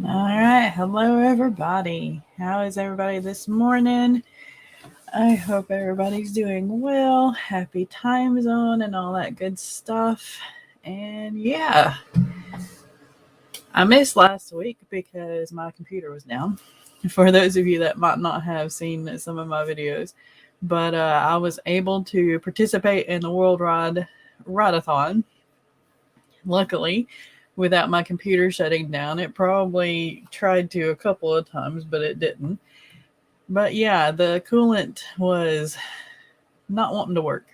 All right. Hello, everybody. How is everybody this morning? I hope everybody's doing well. Happy time zone and all that good stuff. And yeah, I missed last week because my computer was down. For those of you that might not have seen some of my videos, but I was able to participate in the Worldwide Ride-a-thon. Luckily, without my computer shutting down. It probably tried to a couple of times, but it didn't. But yeah, the coolant was not wanting to work.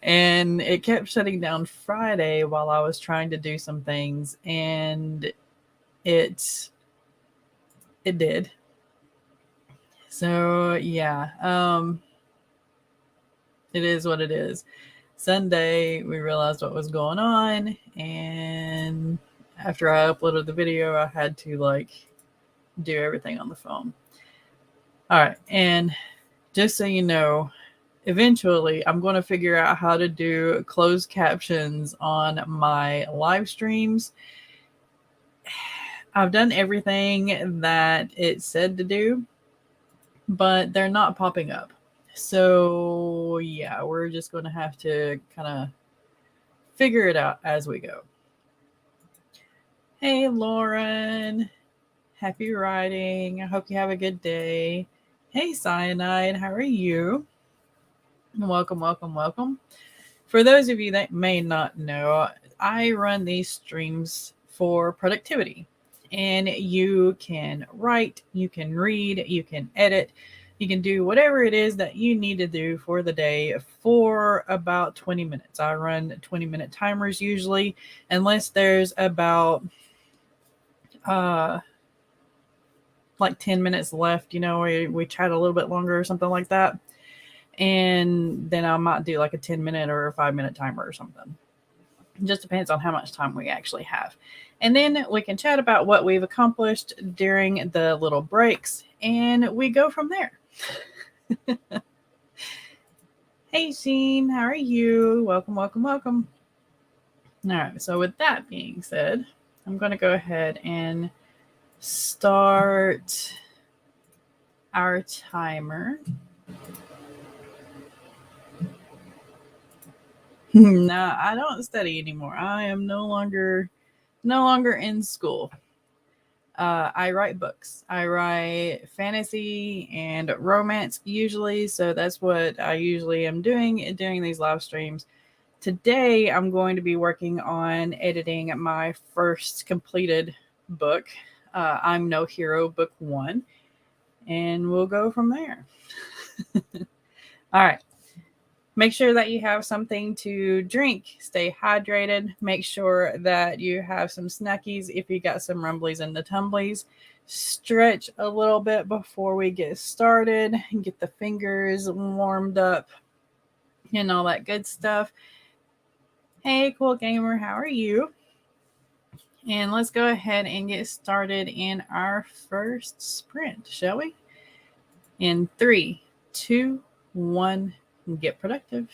And it kept shutting down Friday while I was trying to do some things, and it it did. So yeah, it is what it is. Sunday we realized what was going on, and after I uploaded the video I had to do everything on the phone. All right, and just so you know, eventually I'm going to figure out how to do closed captions on my live streams. I've done everything that it said to do, but they're not popping up. So, yeah, we're just going to have to kind of figure it out as we go. Hey, Lauren. Happy riding. I hope you have a good day. Hey, Cyanide. How are you? Welcome, welcome, welcome. For those of you that may not know, I run these streams for productivity. And you can write, you can read, you can edit, you can do whatever it is that you need to do for the day for about 20 minutes. I run 20-minute timers usually, unless there's about uh, like 10 minutes left, we chat a little bit longer or something like that. And then I might do like a 10-minute or a 5-minute timer or something. It just depends on how much time we actually have. And then we can chat about what we've accomplished during the little breaks, and we go from there. Hey, Sheen, how are you? Welcome, welcome, welcome. All right, so with that being said, I'm going to go ahead and start our timer. No, I don't study anymore. I am no longer in school. I write books. I write fantasy and romance usually, so that's what I usually am doing during these live streams. Today, I'm going to be working on editing my first completed book, I'm No Hero, Book 1, and we'll go from there. All right. Make sure that you have something to drink. Stay hydrated. Make sure that you have some snackies if you got some rumblies and the tumblies. Stretch a little bit before we get started. Get the fingers warmed up and all that good stuff. Hey, Cool Gamer, how are you? And let's go ahead and get started in our first sprint, shall we? In 3, 2, 1, get productive.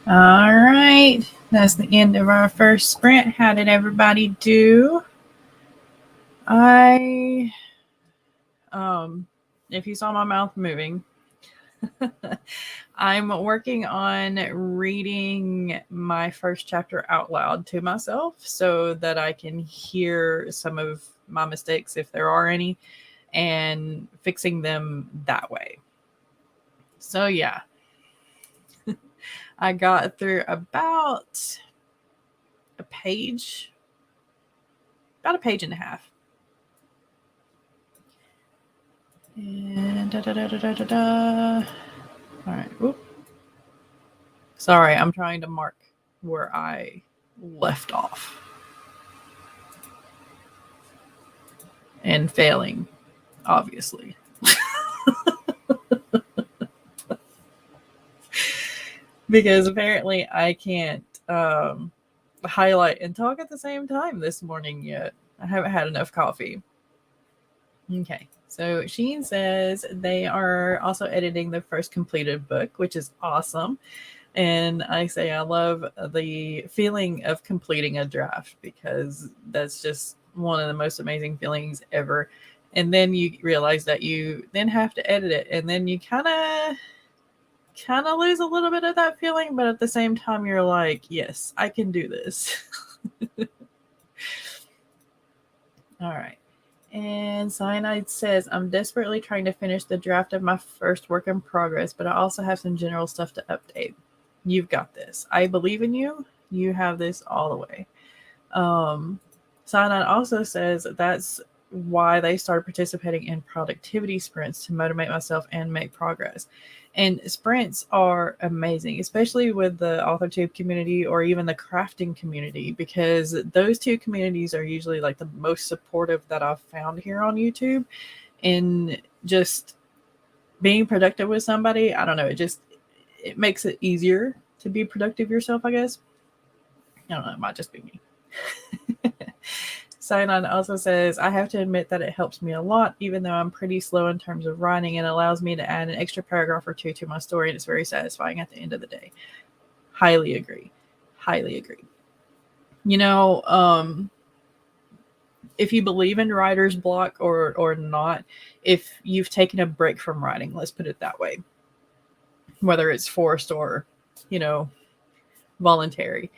All right. That's the end of our first sprint. How did everybody do? If you saw my mouth moving, I'm working on reading my first chapter out loud to myself so that I can hear some of my mistakes, if there are any, and fixing them that way. So, yeah, I got through about a page and a half. And All right. Oop. Sorry, I'm trying to mark where I left off. And failing, obviously. Because apparently I can't highlight and talk at the same time this morning yet. I haven't had enough coffee. Okay. So Sheen says they are also editing the first completed book, which is awesome. And I say I love the feeling of completing a draft because that's just one of the most amazing feelings ever. And then you realize that you then have to edit it, and then you kind of lose a little bit of that feeling, but at the same time you're like, yes, I can do this. All right. And Cyanide says, I'm desperately trying to finish the draft of my first work in progress, but I also have some general stuff to update. You've got this. I believe in you. You have this all the way. Cyanide also says that's why they started participating in productivity sprints to motivate myself and make progress. And sprints are amazing, especially with the AuthorTube community or even the crafting community, because those two communities are usually like the most supportive that I've found here on YouTube. And just being productive with somebody, I don't know, it makes it easier to be productive yourself, I guess. I don't know, it might just be me. Cyanide also says, I have to admit that it helps me a lot, even though I'm pretty slow in terms of writing. It allows me to add an extra paragraph or two to my story, and it's very satisfying at the end of the day. Highly agree. Highly agree. You know, if you believe in writer's block or not, if you've taken a break from writing, let's put it that way, whether it's forced or, you know, voluntary,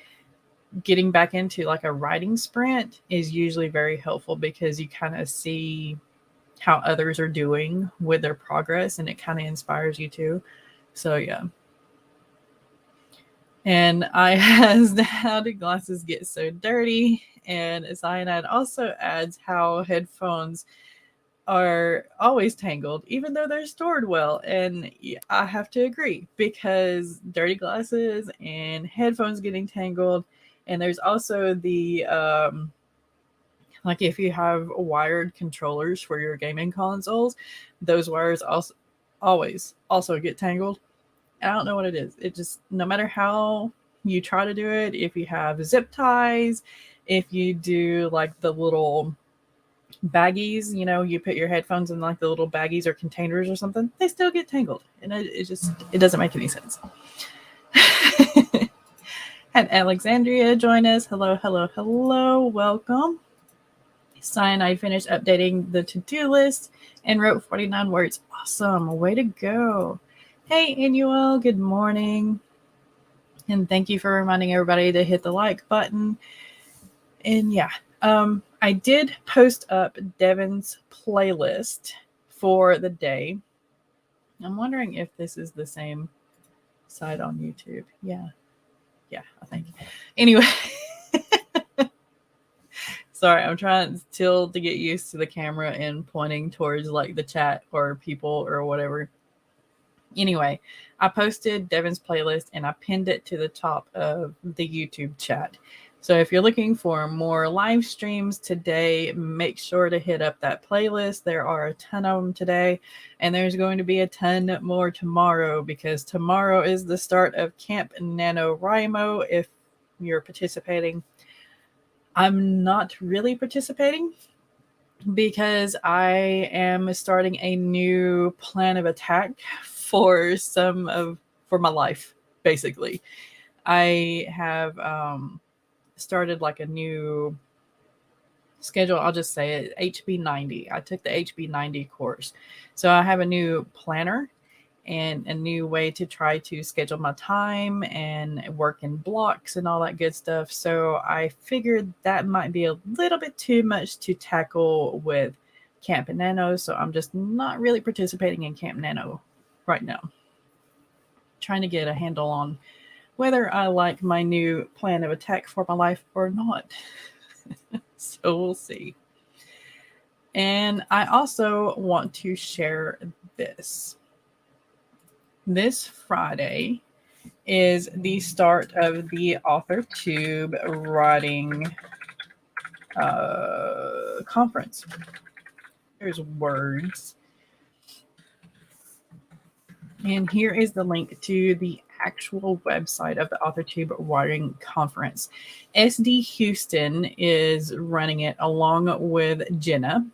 getting back into like a writing sprint is usually very helpful because you kind of see how others are doing with their progress, and it kind of inspires you too. So yeah. And I asked, how did glasses get so dirty? And Cyanide also adds how headphones are always tangled, even though they're stored well. And I have to agree, because dirty glasses and headphones getting tangled. And there's also the like if you have wired controllers for your gaming consoles, those wires always also get tangled. I don't know what it is. It just, no matter how you try to do it, if you have zip ties, if you do like the little baggies, you know, you put your headphones in like the little baggies or containers or something, they still get tangled. And it doesn't make any sense. Had Alexandria join us. Hello, hello, hello. Welcome. Cyanide finished updating the to-do list and wrote 49 words. Awesome. Way to go. Hey, Inuel. Good morning. And thank you for reminding everybody to hit the like button. And yeah, I did post up Devin's playlist for the day. I'm wondering if this is the same site on YouTube. Yeah, I think. Anyway, sorry, I'm trying still to get used to the camera and pointing towards like the chat or people or whatever. Anyway, I posted Devin's playlist and I pinned it to the top of the YouTube chat. So if you're looking for more live streams today, make sure to hit up that playlist. There are a ton of them today, and there's going to be a ton more tomorrow, because tomorrow is the start of Camp NaNoWriMo if you're participating. I'm not really participating because I am starting a new plan of attack for my life, basically. I have started like a new schedule. I'll just say it, HB90. I took the HB90 course. So I have a new planner and a new way to try to schedule my time and work in blocks and all that good stuff. So I figured that might be a little bit too much to tackle with Camp Nano. So I'm just not really participating in Camp Nano right now. Trying to get a handle on whether I like my new plan of attack for my life or not. So we'll see. And I also want to share this. This Friday is the start of the AuthorTube writing conference. There's words. And here is the link to the actual website of the AuthorTube writing conference. SD Houston is running it along with Jenna.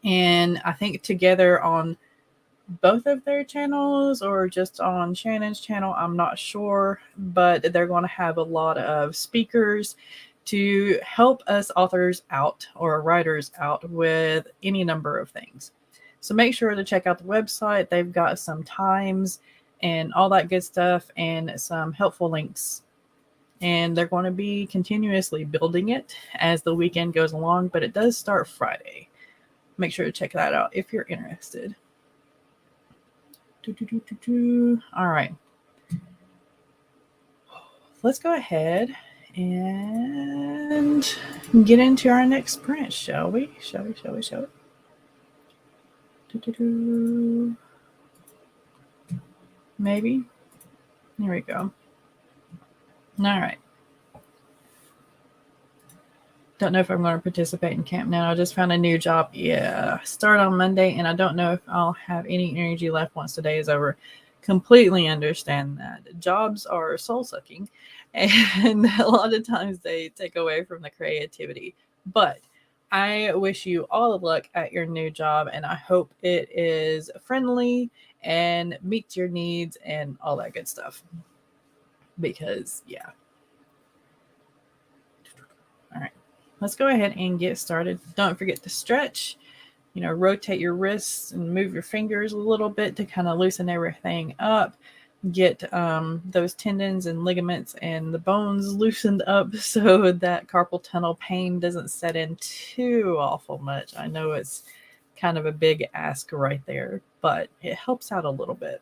And I think together on both of their channels or just on Shannon's channel, I'm not sure, but they're going to have a lot of speakers to help us authors out or writers out with any number of things. So make sure to check out the website. They've got some times and all that good stuff and some helpful links. And they're going to be continuously building it as the weekend goes along, but it does start Friday. Make sure to check that out if you're interested. All right. Let's go ahead and get into our next sprint, shall we? Shall we? Maybe. Here we go. All right. Don't know if I'm going to participate in camp now. I just found a new job. Yeah, start on Monday, and I don't know if I'll have any energy left once the day is over. Completely understand that. Jobs are soul-sucking, and a lot of times they take away from the creativity. But I wish you all the luck at your new job, and I hope it is friendly and meets your needs and all that good stuff. Because, yeah. All right. Let's go ahead and get started. Don't forget to stretch, rotate your wrists and move your fingers a little bit to kind of loosen everything up. Get those tendons and ligaments and the bones loosened up so that carpal tunnel pain doesn't set in too awful much. I know it's kind of a big ask right there, but it helps out a little bit.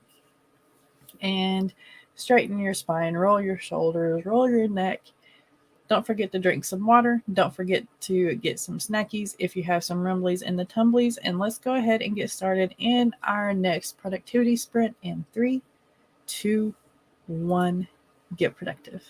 And straighten your spine, roll your shoulders, roll your neck. Don't forget to drink some water. Don't forget to get some snackies if you have some rumblies in the tumblies. And let's go ahead and get started in our next productivity sprint in 3, 2, 1. Get productive.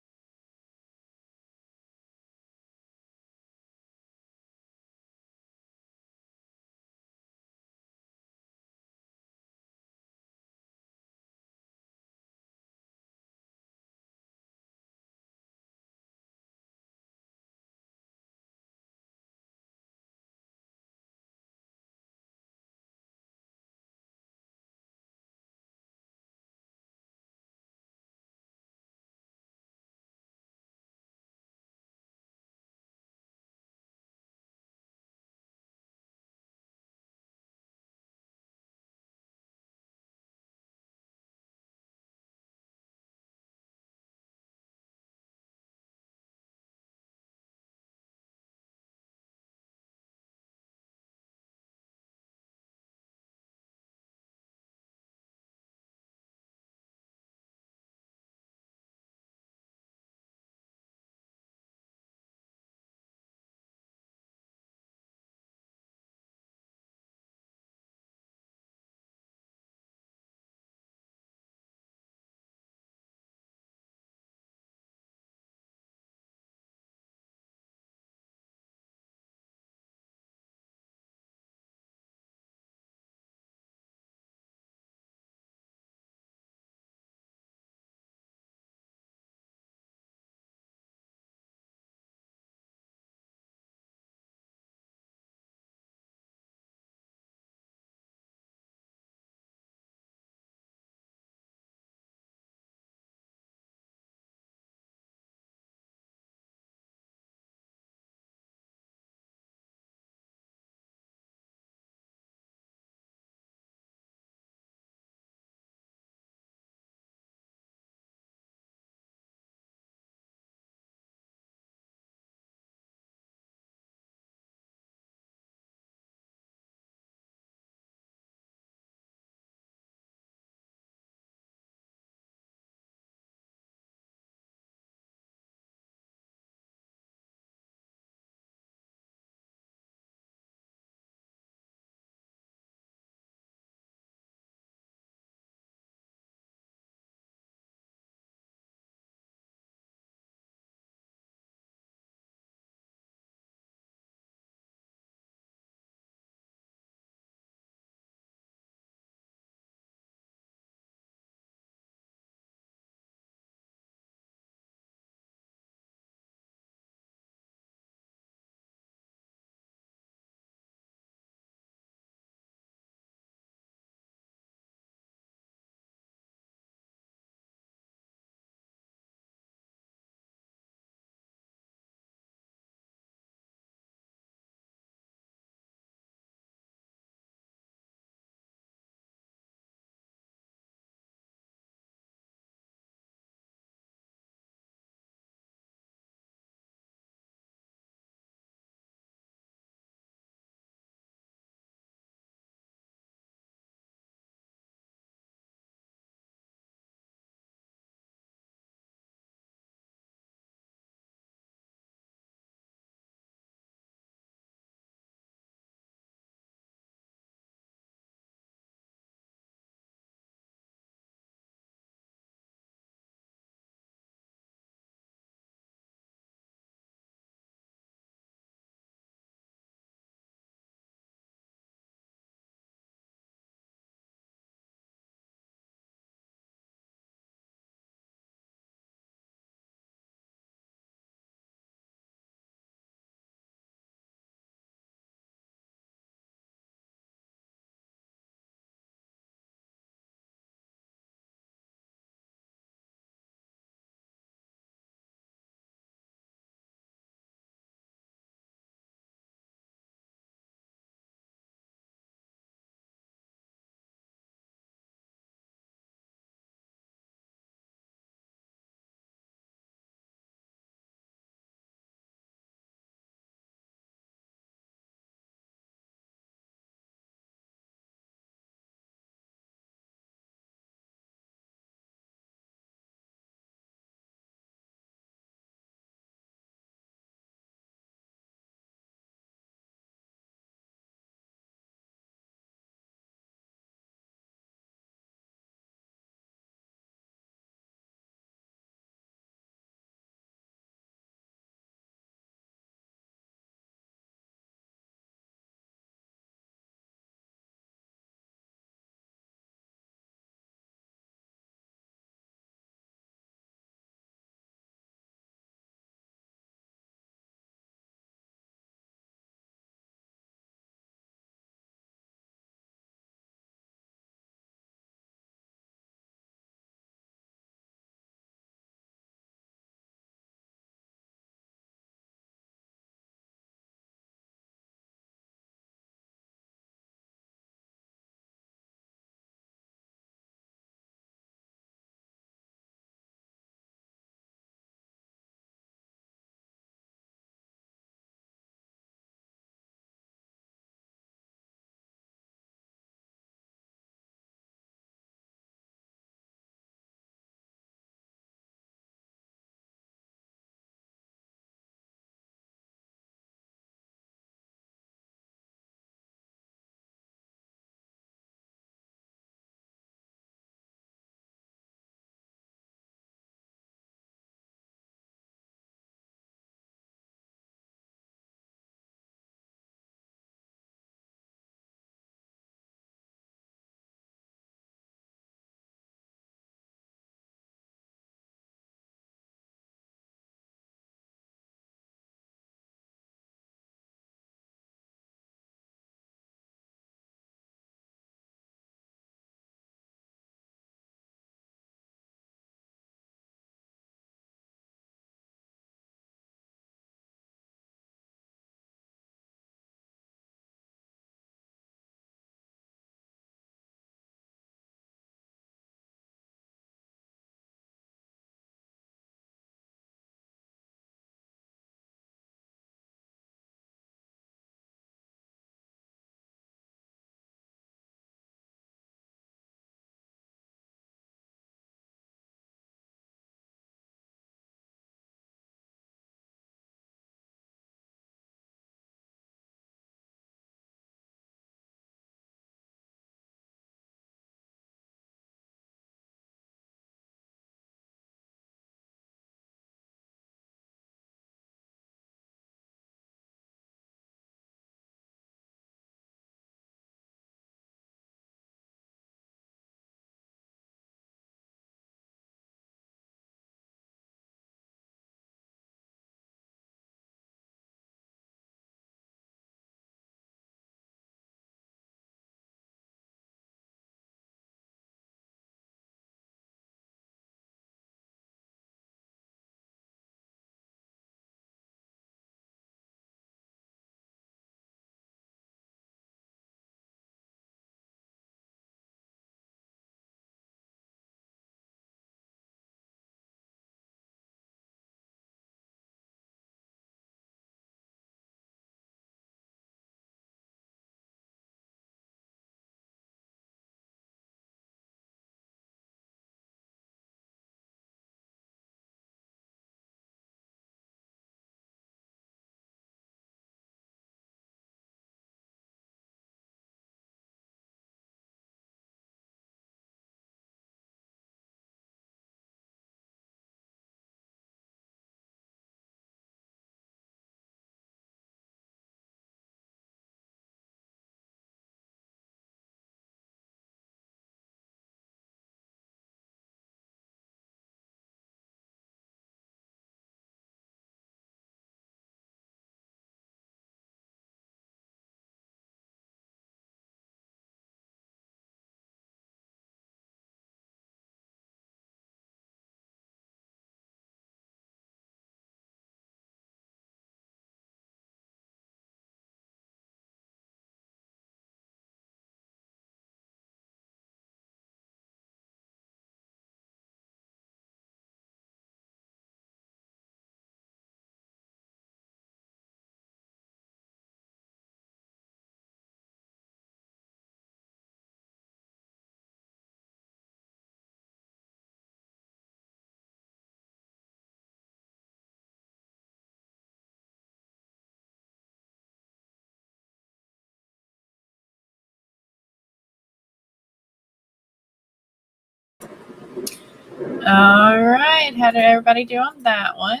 All right. How did everybody do on that one?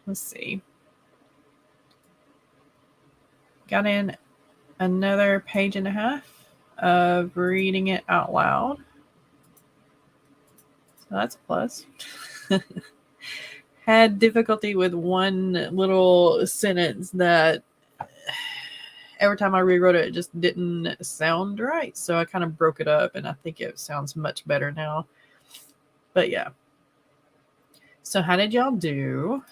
Let's see. Got in another page and a half of reading it out loud. So that's a plus. Had difficulty with one little sentence that every time I rewrote it, it just didn't sound right. So I kind of broke it up, and I think it sounds much better now. But yeah. So how did y'all do?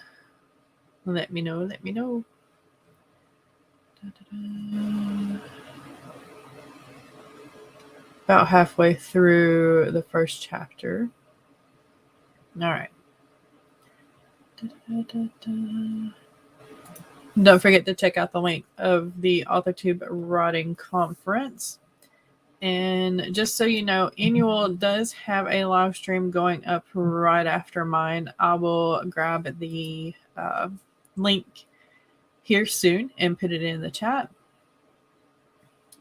Let me know. Let me know. About halfway through the first chapter. All right. Don't forget to check out the link of the AuthorTube Writing Conference. And just so you know, Annual does have a live stream going up right after mine. I will grab the link here soon and put it in the chat.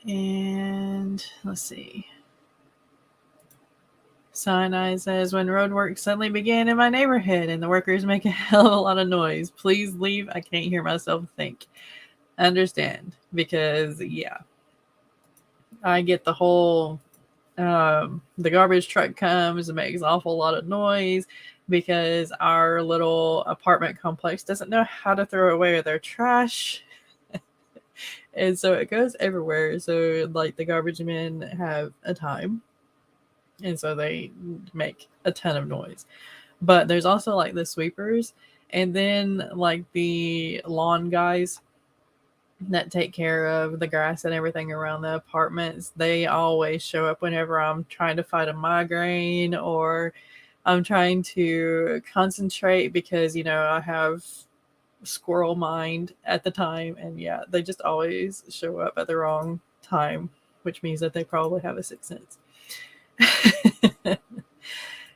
And let's see. Sinai says, when road work suddenly began in my neighborhood and the workers make a hell of a lot of noise, please leave. I can't hear myself think. Understand, because yeah, I get the whole the garbage truck comes and makes an awful lot of noise because our little apartment complex doesn't know how to throw away their trash. And so it goes everywhere. So like the garbage men have a time. And so they make a ton of noise. But there's also like the sweepers and then like the lawn guys that take care of the grass and everything around the apartments. They always show up whenever I'm trying to fight a migraine or I'm trying to concentrate because, you know, I have squirrel mind at the time. And yeah, they just always show up at the wrong time, which means that they probably have a sixth sense.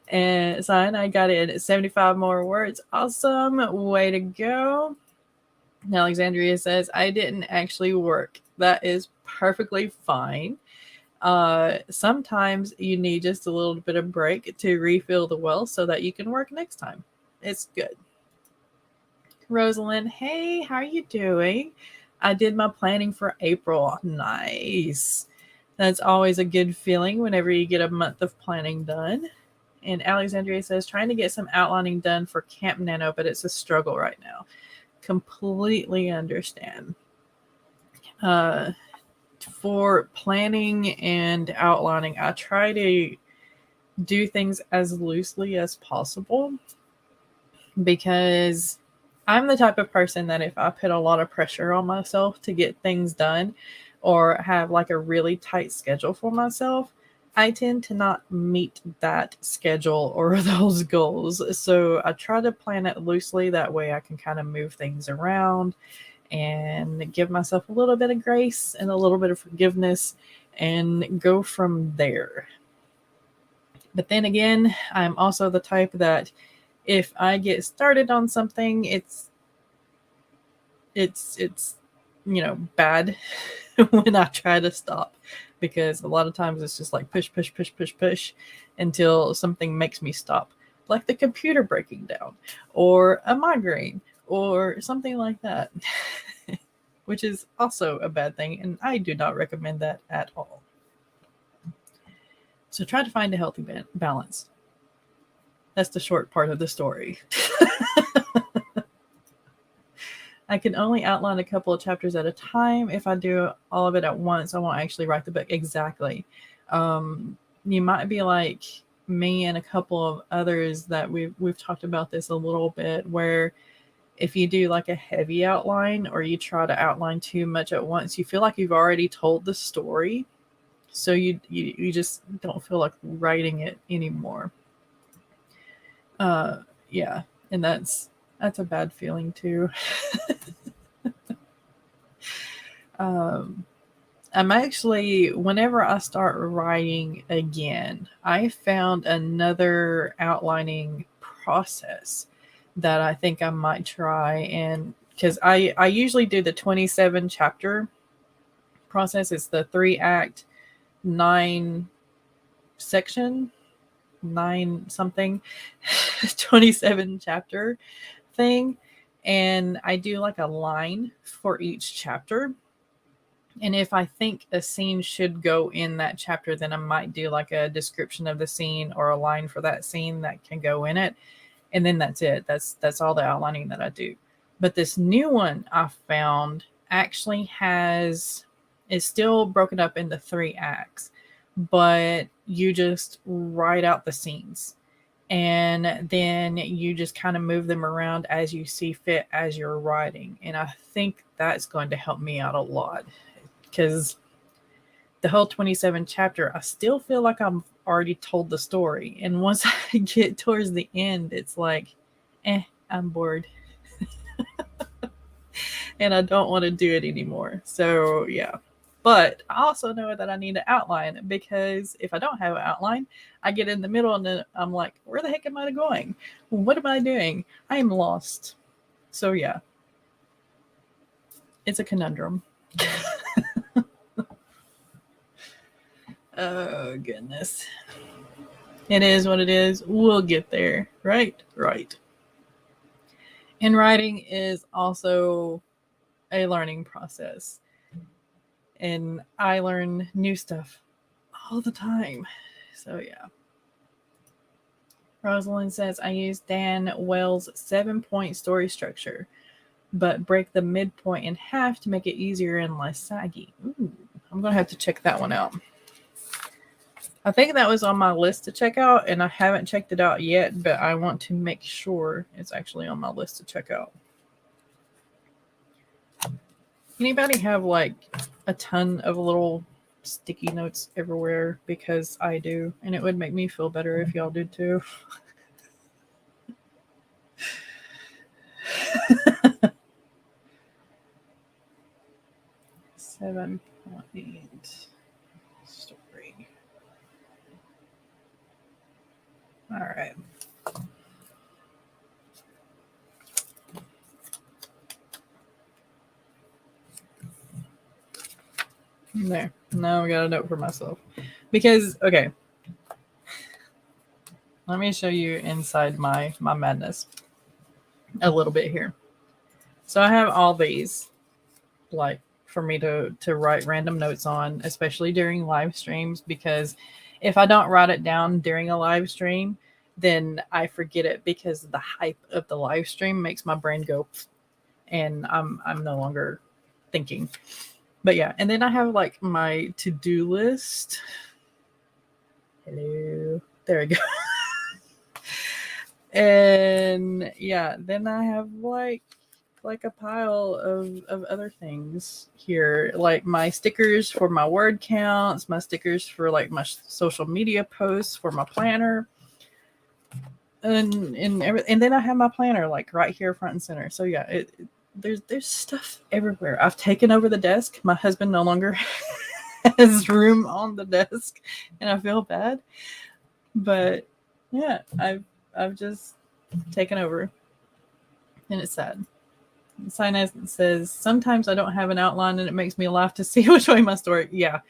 And sign, I got in 75 more words. Awesome. Way to go. Alexandria says, I didn't actually work. That is perfectly fine. Sometimes you need just a little bit of break to refill the well so that you can work next time. It's good. Rosalind, hey, how are you doing? I did my planning for April. Nice. That's always a good feeling whenever you get a month of planning done. And Alexandria says, trying to get some outlining done for Camp Nano, but it's a struggle right now. Completely understand. For planning and outlining, I try to do things as loosely as possible because I'm the type of person that if I put a lot of pressure on myself to get things done or have like a really tight schedule for myself, I tend to not meet that schedule or those goals. So I try to plan it loosely. That way I can kind of move things around and give myself a little bit of grace and a little bit of forgiveness and go from there. But then again, I'm also the type that if I get started on something, it's you know, bad when I try to stop, because a lot of times it's just like push until something makes me stop, like the computer breaking down or a migraine or something like that, which is also a bad thing, and I do not recommend that at all. So try to find a healthy balance. That's the short part of the story. I can only outline a couple of chapters at a time. If I do all of it at once, I won't actually write the book. Exactly. You might be like me and a couple of others that we've talked about this a little bit, where if you do like a heavy outline or you try to outline too much at once, you feel like you've already told the story. So you just don't feel like writing it anymore. Yeah. And that's a bad feeling too. I'm actually, whenever I start writing again, I found another outlining process that I think I might try. And because I usually do the 27 chapter process. It's the 3-act, 9 section, 9 something, 27 chapter thing. And I do like a line for each chapter. And if I think a scene should go in that chapter, then I might do like a description of the scene or a line for that scene that can go in it. And then that's it. That's all the outlining that I do. But this new one I found actually is still broken up into 3 acts, but you just write out the scenes. And then you just kind of move them around as you see fit as you're writing. And I think that's going to help me out a lot, because the whole 27 chapter, I still feel like I'm already told the story. And once I get towards the end, it's like, I'm bored. And I don't want to do it anymore. So yeah. But I also know that I need an outline, because if I don't have an outline, I get in the middle and then I'm like, where the heck am I going? What am I doing? I am lost. So yeah. It's a conundrum. Oh, goodness. It is what it is. We'll get there. Right? Right. And writing is also a learning process. And I learn new stuff all the time. So, yeah. Rosalind says, I use Dan Wells' 7-point story structure, but break the midpoint in half to make it easier and less saggy. Ooh, I'm going to have to check that one out. I think that was on my list to check out, and I haven't checked it out yet, but I want to make sure it's actually on my list to check out. Anybody have like a ton of little sticky notes everywhere? Because I do, and it would make me feel better if y'all did too. 7-point story. All right. There. Now I got a note for myself. Because, okay. Let me show you inside my madness a little bit here. So I have all these, like, for me to write random notes on, especially during live streams, because if I don't write it down during a live stream, then I forget it, because the hype of the live stream makes my brain go, and I'm no longer thinking. But yeah, and then I have like my to-do list. Hello. There we go. And yeah, then I have like a pile of other things here, like my stickers for my word counts, my stickers for like my social media posts, for my planner, and then I have my planner like right here front and center. So yeah, there's stuff everywhere. I've taken over the desk. My husband no longer has room on the desk, and I feel bad. But yeah, I've just taken over, and it's sad. Sinus says, sometimes I don't have an outline and it makes me laugh to see which way my story. Yeah.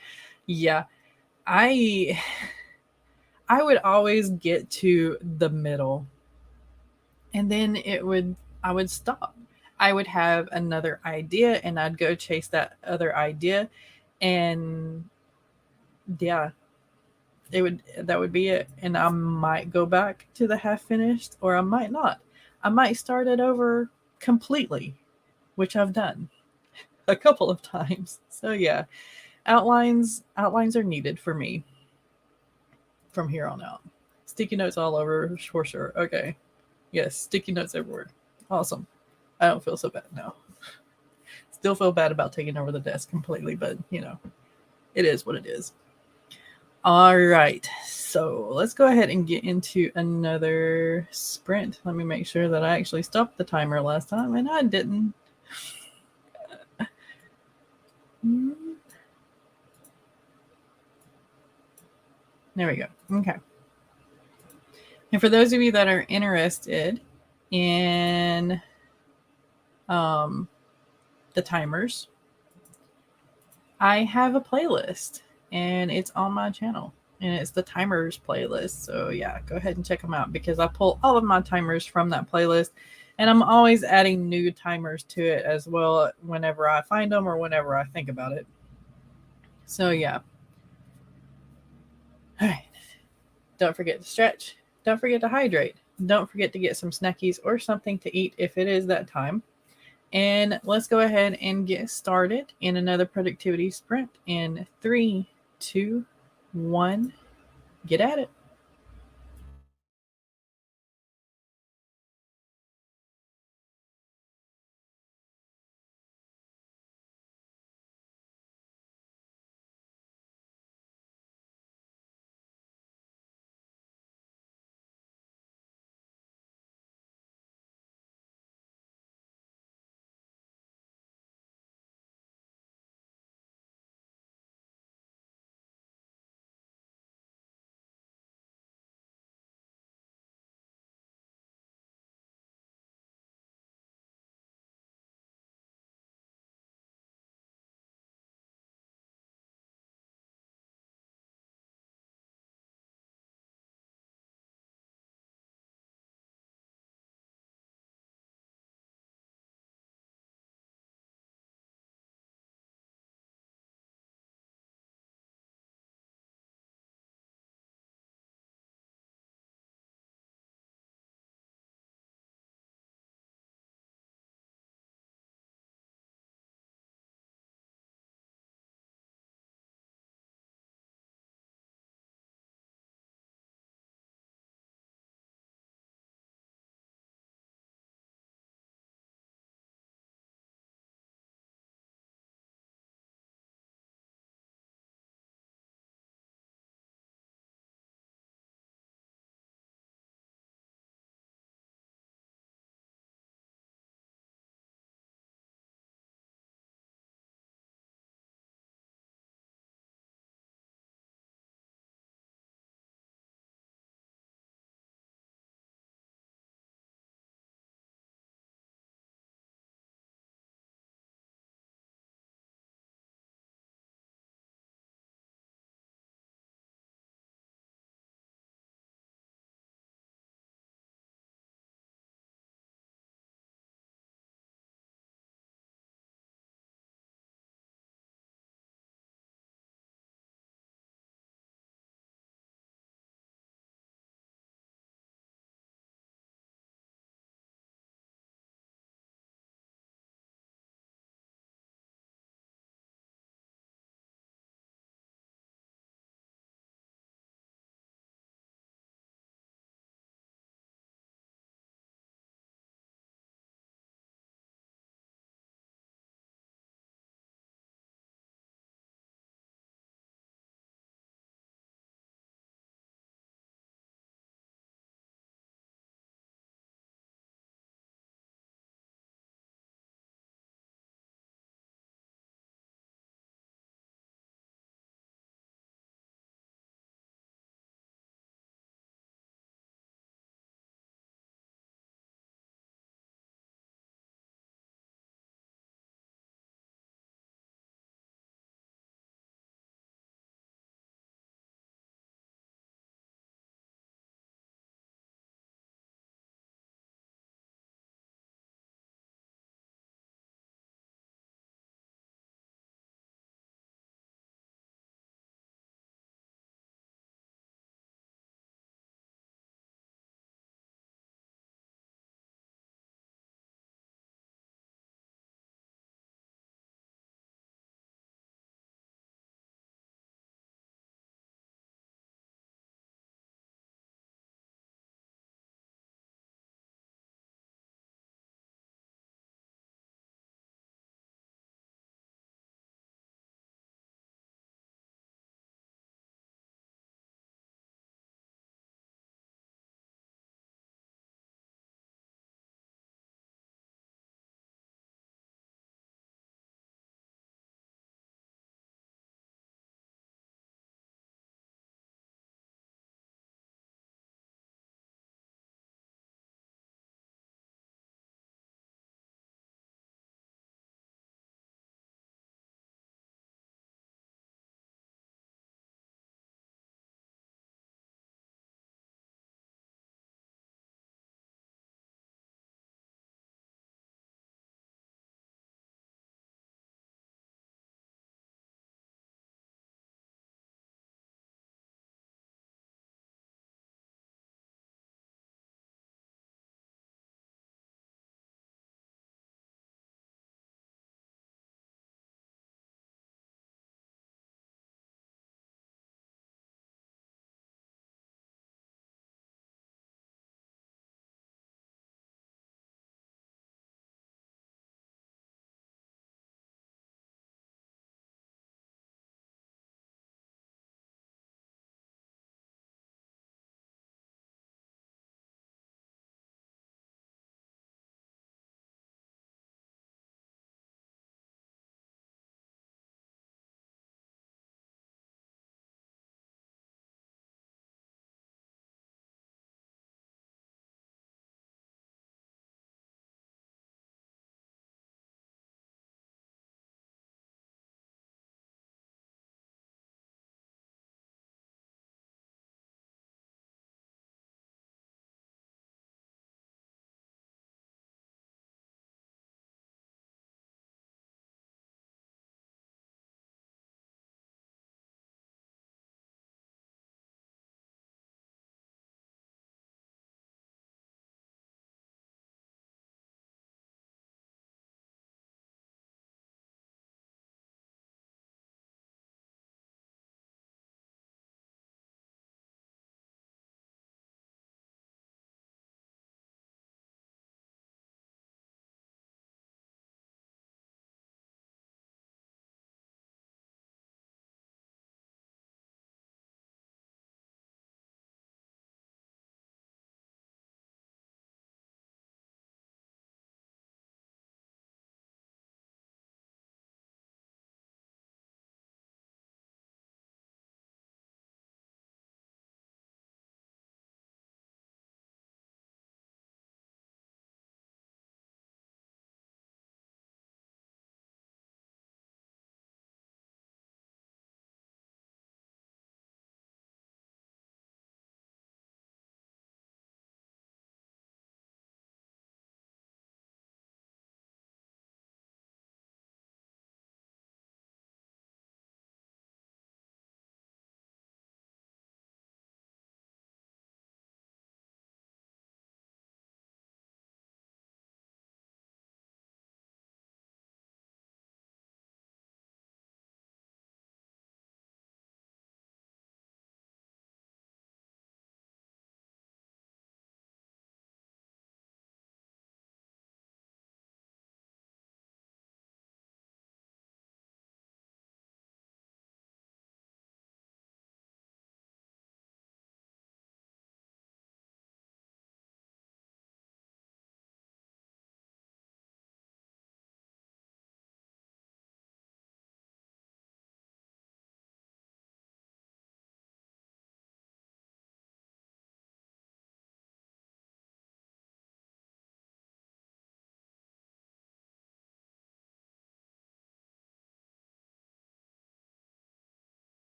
I would always get to the middle, and then I would stop. I would have another idea and I'd go chase that other idea, and yeah, that would be it. And I might go back to the half finished, or I might not. I might start it over completely, which I've done a couple of times. So yeah, outlines are needed for me from here on out. Sticky notes all over for sure. Okay. Yes, sticky notes everywhere. Awesome. I don't feel so bad now. Still feel bad about taking over the desk completely, but it is what it is. All right. So let's go ahead and get into another sprint. Let me make sure that I actually stopped the timer last time, and I didn't. There we go. Okay. And for those of you that are interested in um, the timers, I have a playlist and it's on my channel and it's the timers playlist. So yeah, go ahead and check them out because I pull all of my timers from that playlist and I'm always adding new timers to it as well whenever I find them or whenever I think about it. So yeah. All right. Don't forget to stretch. Don't forget to hydrate. Don't forget to get some snackies or something to eat if it is that time. And let's go ahead and get started in another productivity sprint in 3, 2, 1. Get at it.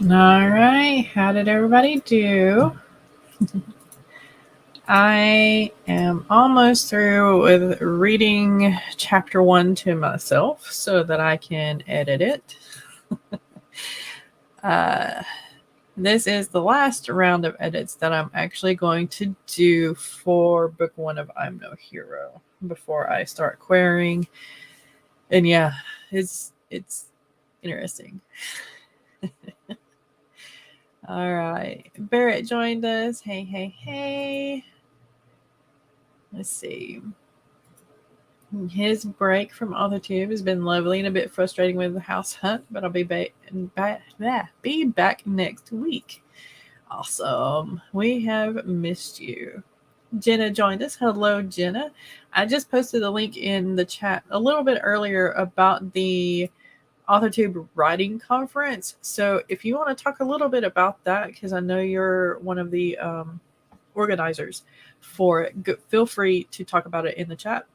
All right. How did everybody do? I am almost through with reading chapter 1 to myself so that I can edit it. This is the last round of edits that I'm actually going to do for book 1 of I'm No Hero before I start querying. And yeah, it's interesting. All right. Barrett joined us. Hey, hey, hey. Let's see. His break from AuthorTube has been lovely and a bit frustrating with the house hunt, but I'll be back next week. Awesome. We have missed you. Jenna joined us. Hello, Jenna. I just posted a link in the chat a little bit earlier about the AuthorTube writing conference. So if you want to talk a little bit about that, because I know you're one of the organizers for it, feel free to talk about it in the chat.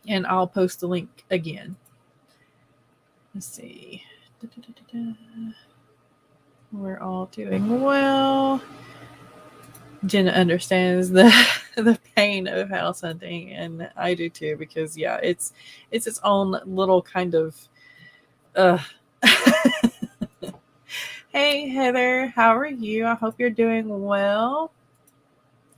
And I'll post the link again. Let's see. We're all doing well. Jenna understands the pain of house hunting, and I do too, because yeah, it's its own little kind of Hey Heather, how are you? I hope you're doing well.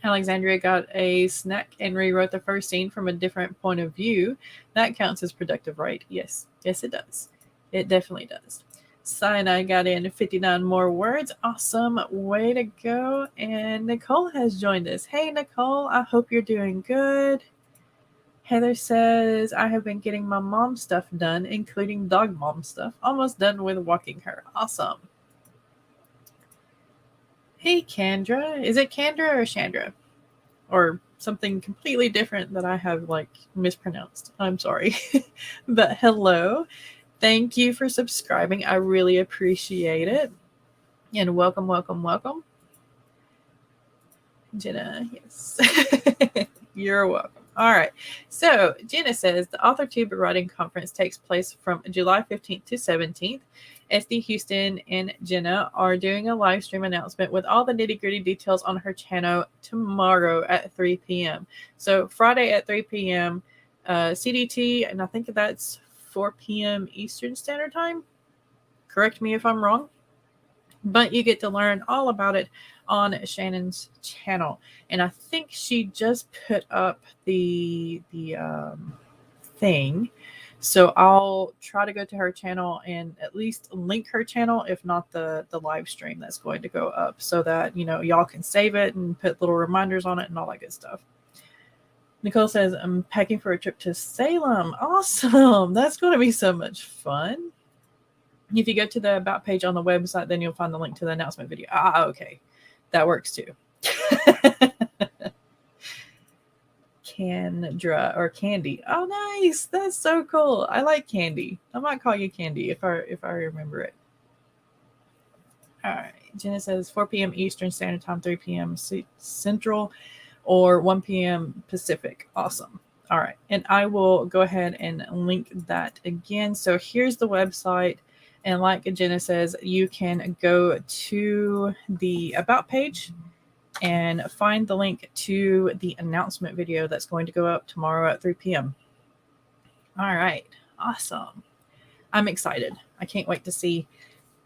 Alexandria got a snack and rewrote the first scene from a different point of view. That counts as productive, right? Yes, it does. It definitely does. Sinai got in 59 more words. Awesome. Way to go. And Nicole has joined us. Hey, Nicole, I hope you're doing good. Heather says, I have been getting my mom stuff done, including dog mom stuff. Almost done with walking her. Awesome. Hey, Kendra. Is it Kendra or Chandra? Or something completely different that I have mispronounced. I'm sorry. But hello. Thank you for subscribing. I really appreciate it. And welcome. Jenna, yes. You're welcome. All right. So Jenna says the AuthorTube Writing Conference takes place from July 15th to 17th. SD Houston and Jenna are doing a live stream announcement with all the nitty-gritty details on her channel tomorrow at 3 p.m. So Friday at 3 p.m. CDT, and I think that's 4 p.m. Eastern Standard Time. Correct me if I'm wrong. But you get to learn all about it on Shannon's channel. And I think she just put up the thing. So I'll try to go to her channel and at least link her channel, if not the live stream that's going to go up, so that, y'all can save it and put little reminders on it and all that good stuff. Nicole says, I'm packing for a trip to Salem. Awesome. That's going to be so much fun. If you go to the About page on the website, then you'll find the link to the announcement video. Okay. That works too. Kendra or Candy. Oh, nice. That's so cool. I like Candy. I might call you Candy if I remember it. All right. Jenna says 4 p.m. Eastern Standard Time, 3 p.m. Central, or 1 p.m. Pacific. Awesome. All right. And I will go ahead and link that again. So here's the website. And like Jenna says, you can go to the About page and find the link to the announcement video that's going to go up tomorrow at 3 p.m. All right. Awesome. I'm excited. I can't wait to see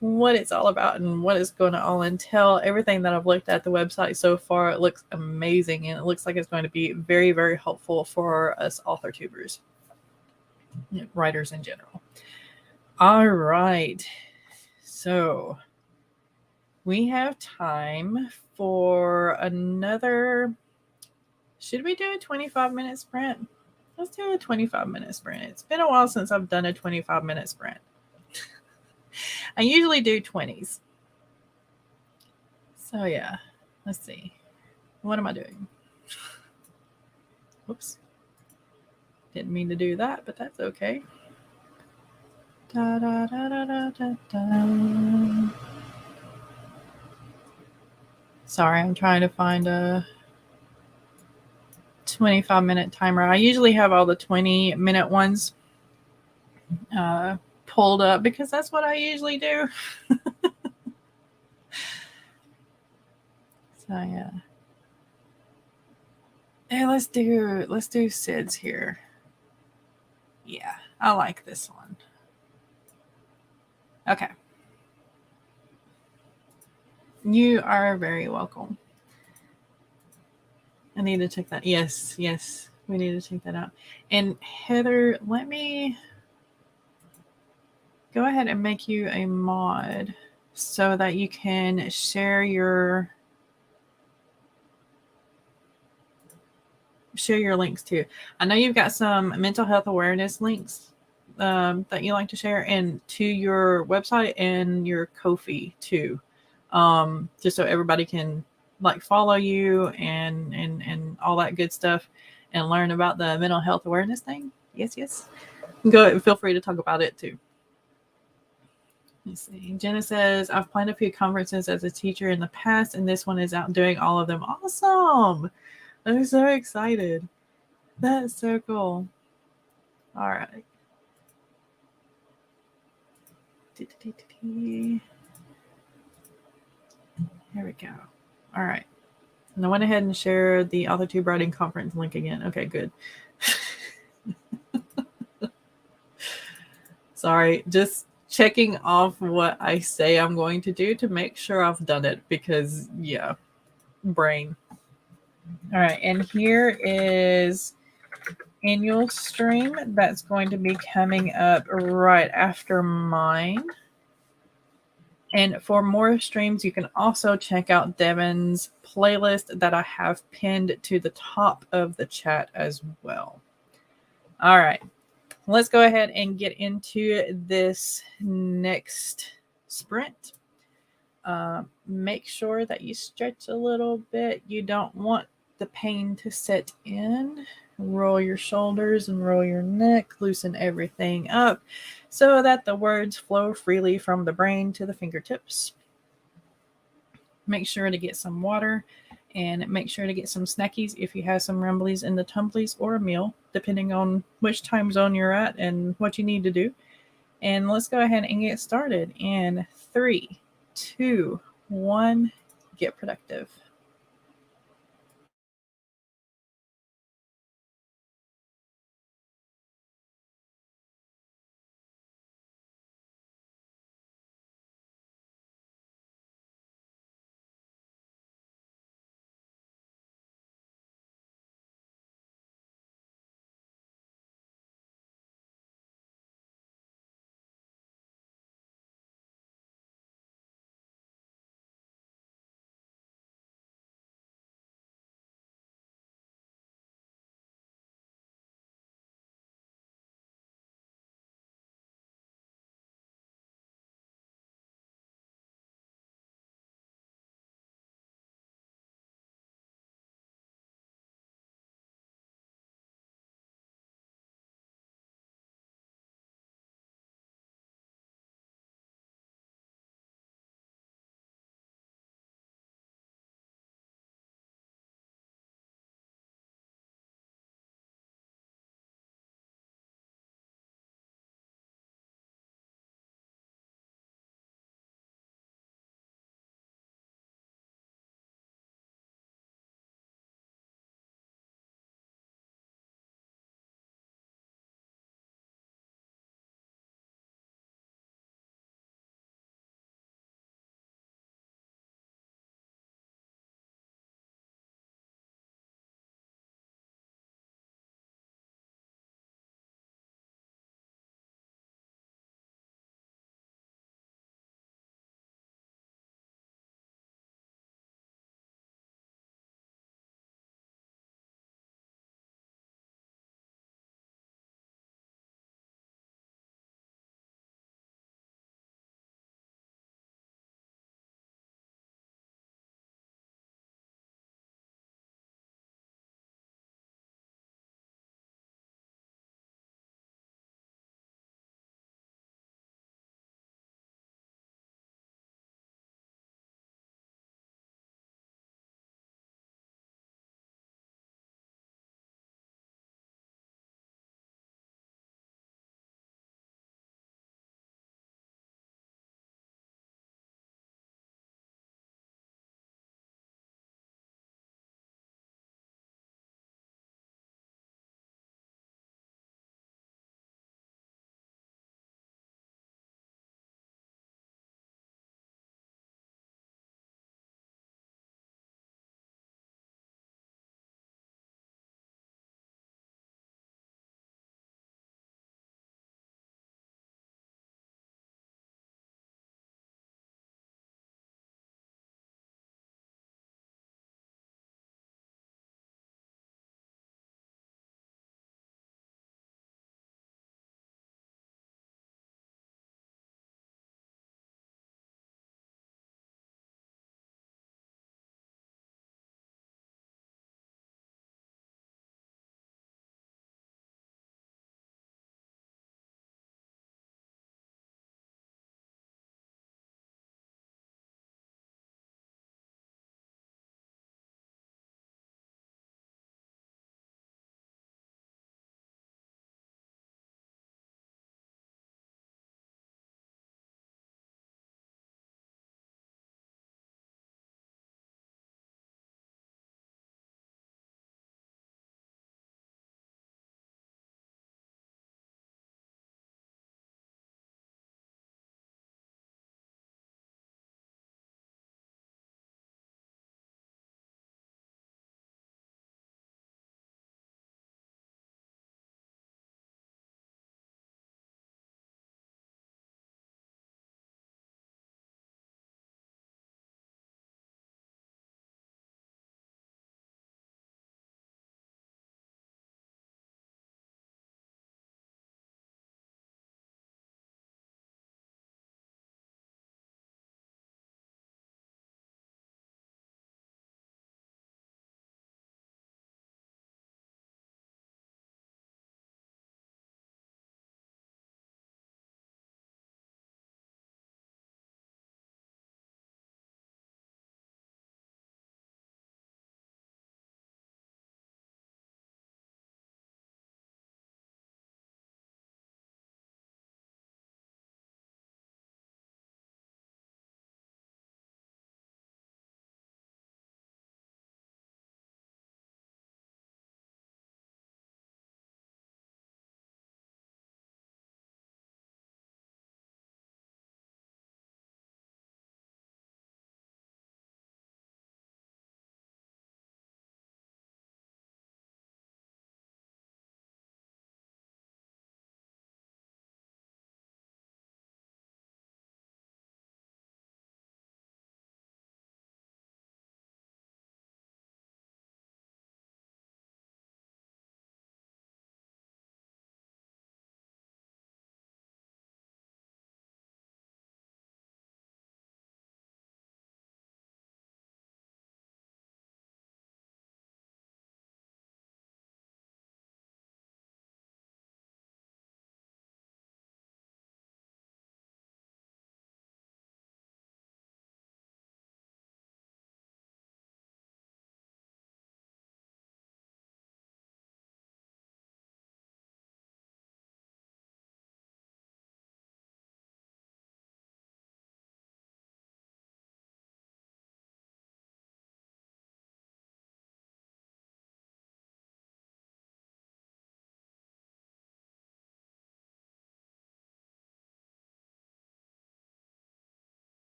what it's all about and what it's going to all entail. Everything that I've looked at the website so far, it looks amazing, and it looks like it's going to be very, very helpful for us AuthorTubers, writers in general. All right. So we have time for another. Should we do a 25-minute sprint? Let's do a 25-minute sprint. It's been a while since I've done a 25-minute sprint. I usually do 20s. So yeah, let's see. What am I doing? Whoops. Didn't mean to do that, but that's okay. Da, da, da, da, da, da. Sorry, I'm trying to find a 25-minute timer. I usually have all the 20-minute ones pulled up because that's what I usually do. So yeah. Hey, let's do Sid's here. Yeah, I like this one. Okay. You are very welcome. I need to check that. Yes, yes. We need to check that out. And Heather, let me go ahead and make you a mod so that you can share your links too. I know you've got some mental health awareness links that you like to share, and to your website and your Ko-fi too, just so everybody can like follow you and all that good stuff and learn about the mental health awareness thing. Yes, yes. Go. Feel free to talk about it too. Let's see. Jenna says, I've planned a few conferences as a teacher in the past, and this one is out doing all of them. Awesome. I'm so excited. That's so cool. All right. Here we go. All right. And I went ahead and shared the AuthorTube Writing Conference link again. Okay, good. Sorry, just checking off what I say I'm going to do to make sure I've done it because, yeah, brain. All right, and here is annual stream that's going to be coming up right after mine. And for more streams, you can also check out Devin's playlist that I have pinned to the top of the chat as well. All right, let's go ahead and get into this next sprint. Make sure that you stretch a little bit. You don't want the pain to set in. Roll your shoulders and roll your neck. Loosen everything up so that the words flow freely from the brain to the fingertips. Make sure to get some water and make sure to get some snackies if you have some rumblies in the tumblies or a meal, depending on which time zone you're at and what you need to do. And let's go ahead and get started in 3, 2, 1. Get productive.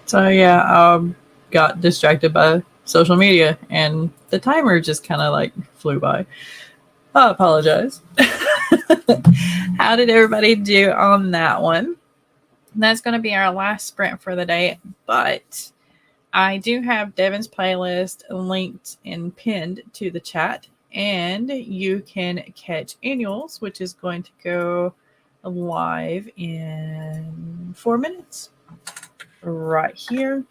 So yeah, got distracted by social media and the timer just kind of like flew by. I apologize. How did everybody do on that one? That's going to be our last sprint for the day, but I do have Devin's playlist linked and pinned to the chat, and you can catch Annuals, which is going to go live in 4 minutes right here.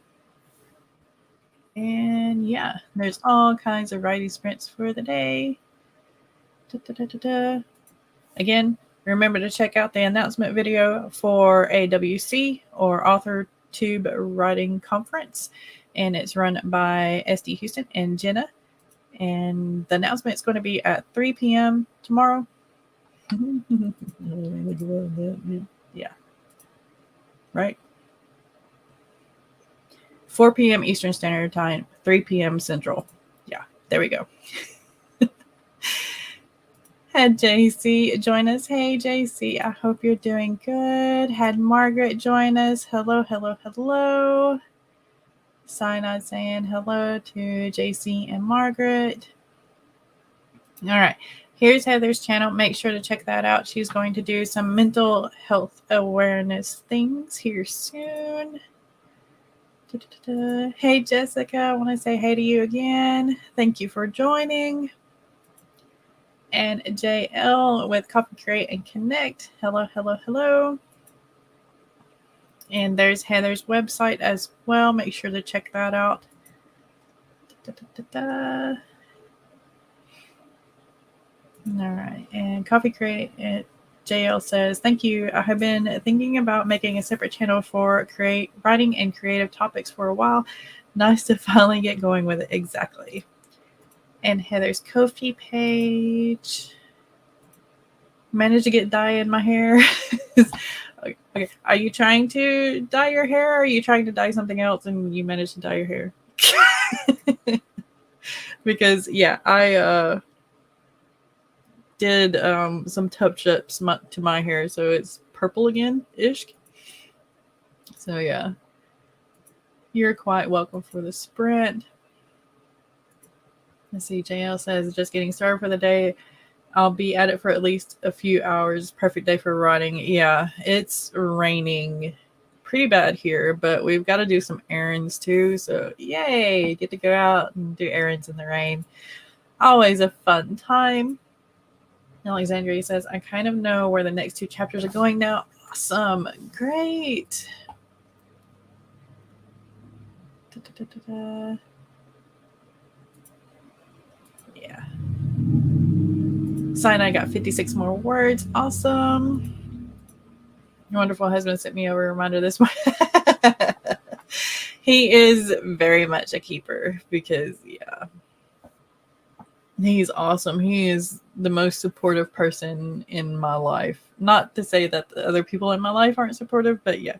And yeah, there's all kinds of writing sprints for the day. Again, remember to check out the announcement video for AWC or Author Tube Writing Conference, and it's run by SD Houston and Jenna. And the announcement is going to be at 3 p.m. tomorrow. Yeah. Right? 4 p.m. Eastern Standard Time, 3 p.m. Central. Yeah, there we go. Had JC join us. Hey, JC, I hope you're doing good. Had Margaret join us. Hello, hello, hello. Cyanide saying hello to JC and Margaret. All right. Here's Heather's channel. Make sure to check that out. She's going to do some mental health awareness things here soon. Hey, Jessica. I want to say hey to you again. Thank you for joining. And JL with Copy Create and Connect. Hello, hello, hello. And there's Heather's website as well. Make sure to check that out. All right. And Coffee Create, JL says, thank you. I have been thinking about making a separate channel for writing and creative topics for a while. Nice to finally get going with it. Exactly. And Heather's Ko-fi page. Managed to get dye in my hair. Okay. Are you trying to dye your hair, or are you trying to dye something else and you managed to dye your hair? Because yeah, I did some touch-ups to my hair, so it's purple again ish. So yeah, you're quite welcome for the sprint. Let's see, JL says, just getting started for the day. I'll be at it for at least a few hours. Perfect day for writing. Yeah, it's raining pretty bad here, but we've got to do some errands too. So yay, get to go out and do errands in the rain. Always a fun time. Alexandria says, I kind of know where the next 2 chapters are going now. Awesome. Great. Yeah. Sinai got 56 more words. Awesome. Your wonderful husband sent me over a reminder this morning. He is very much a keeper because, yeah, he's awesome. He is the most supportive person in my life. Not to say that the other people in my life aren't supportive, but yeah,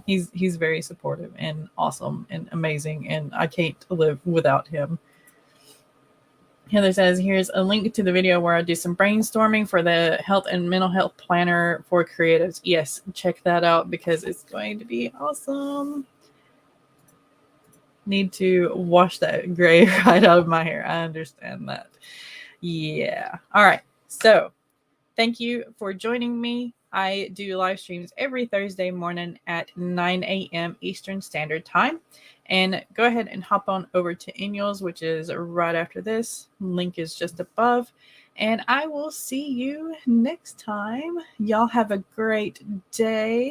he's very supportive and awesome and amazing, and I can't live without him. Heather says, here's a link to the video where I do some brainstorming for the health and mental health planner for creatives. Yes, check that out because it's going to be awesome. Need to wash that gray right out of my hair. I understand that. Yeah. All right. So thank you for joining me. I do live streams every Thursday morning at 9 a.m. Eastern Standard Time. And go ahead and hop on over to Annuals, which is right after this. Link is just above. And I will see you next time. Y'all have a great day.